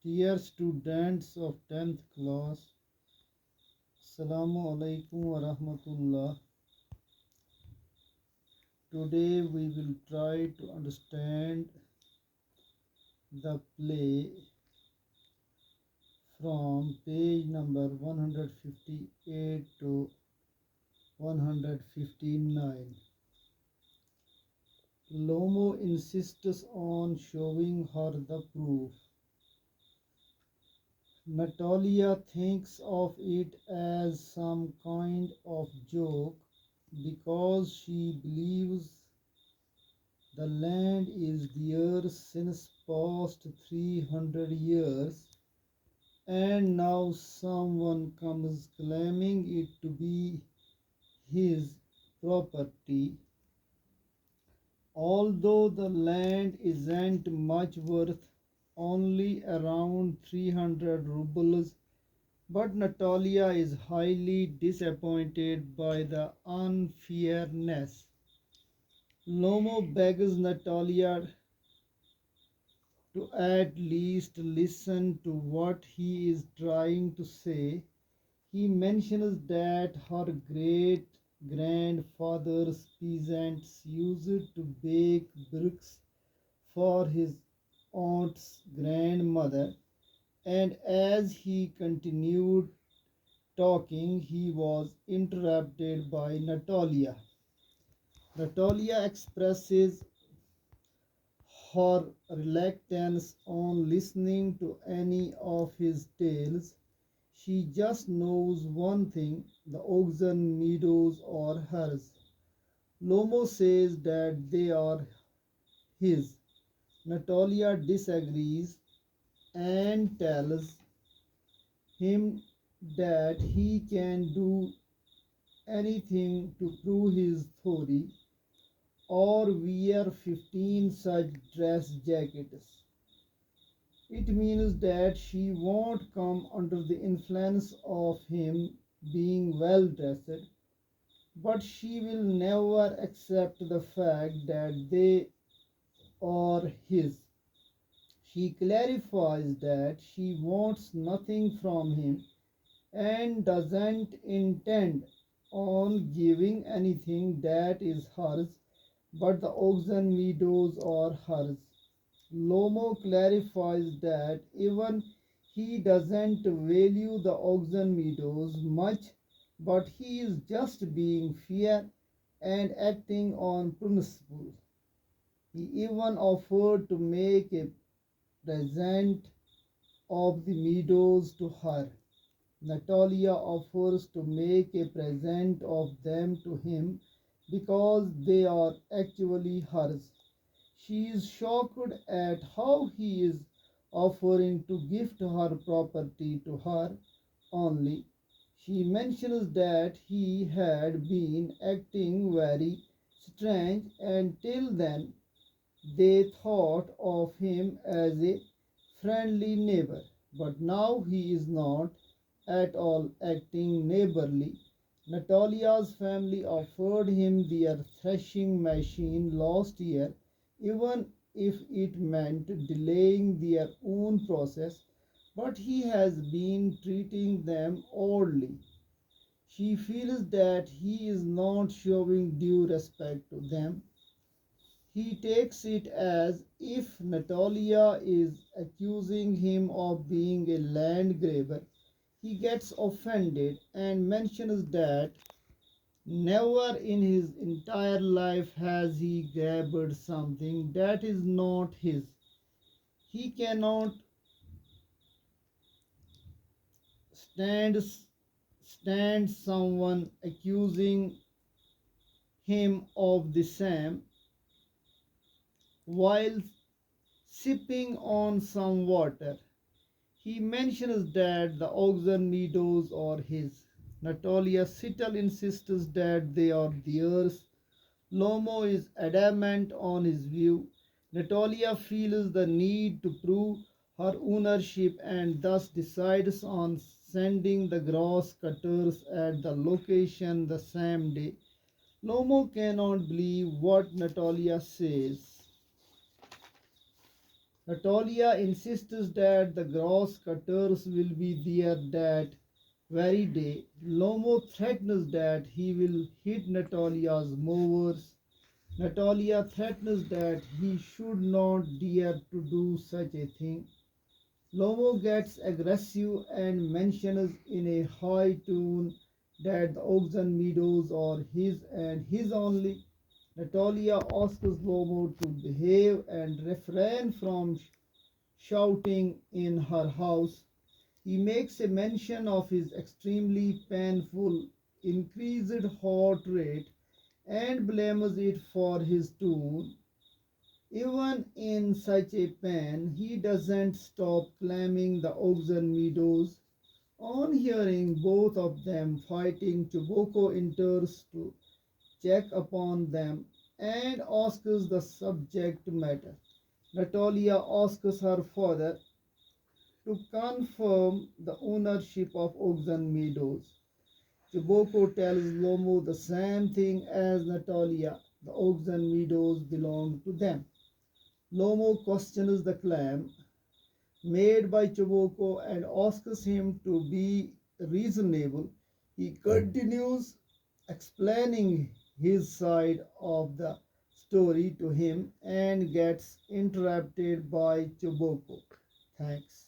Dear students of 10th class, Assalamu alaikum wa rahmatullah. Today we will try to understand the play from page number 158 to 159. Lomo insists on showing her the proof. Natalia thinks of it as some kind of joke because she believes the land is theirs since past 300 years, and now someone comes claiming it to be his property. Although the land isn't much worth, only around 300 rubles, but Natalia is highly disappointed by the unfairness. Lomo begs Natalia to at least listen to what he is trying to say. He mentions that her great grandfather's peasants used to bake bricks for his aunt's grandmother, and as he continued talking, he was interrupted by Natalia. Natalia expresses her reluctance on listening to any of his tales. She just knows one thing: the Oxen meadows are hers. Lomo says that they are his. Natalia disagrees and tells him that he can do anything to prove his theory or wear 15 such dress jackets. It means that she won't come under the influence of him being well dressed, but she will never accept the fact that they are his. She clarifies that she wants nothing from him and doesn't intend on giving anything that is hers, but the oxen meadows are hers. Lomo clarifies that even he doesn't value the oxen meadows much, but he is just being fair and acting on principle. He even offered to make a present of the meadows to her. Natalia offers to make a present of them to him because they are actually hers. She is shocked at how he is offering to gift her property to her only. She mentions that he had been acting very strange until then. They thought of him as a friendly neighbor, but now he is not at all acting neighborly. Natalia's family offered him their threshing machine last year, even if it meant delaying their own process, but he has been treating them oddly. She feels that he is not showing due respect to them. He takes it as if Natalia is accusing him of being a land grabber. He gets offended and mentions that never in his entire life has he grabbed something that is not his. He cannot stand stand someone accusing him of the same while sipping on some water. He mentions that the oxen meadows are his. Natalia still insists that they are theirs. Lomo is adamant on his view. Natalia feels the need to prove her ownership and thus decides on sending the grass cutters at the location the same day. Lomo cannot believe what Natalia says. Natalia insists that the grass cutters will be there that very day. Lomo threatens that he will hit Natalia's mowers. Natalia threatens that he should not dare to do such a thing. Lomo gets aggressive and mentions in a high tone that the oxen meadows are his and his only. Natalia asks Lomo to behave and refrain from shouting in her house. He makes a mention of his extremely painful increased heart rate and blames it for his tune. Even in such a pain, he doesn't stop claiming the oxen meadows. On hearing both of them fighting, Chuboko enters to check upon them and asks the subject matter. Natalia asks her father to confirm the ownership of oxen meadows. Chuboko tells Lomo the same thing as Natalia. The oxen meadows belong to them. Lomo questions the claim made by Chuboko and asks him to be reasonable. He continues explaining his side of the story to him and gets interrupted by Chuboko. Thanks.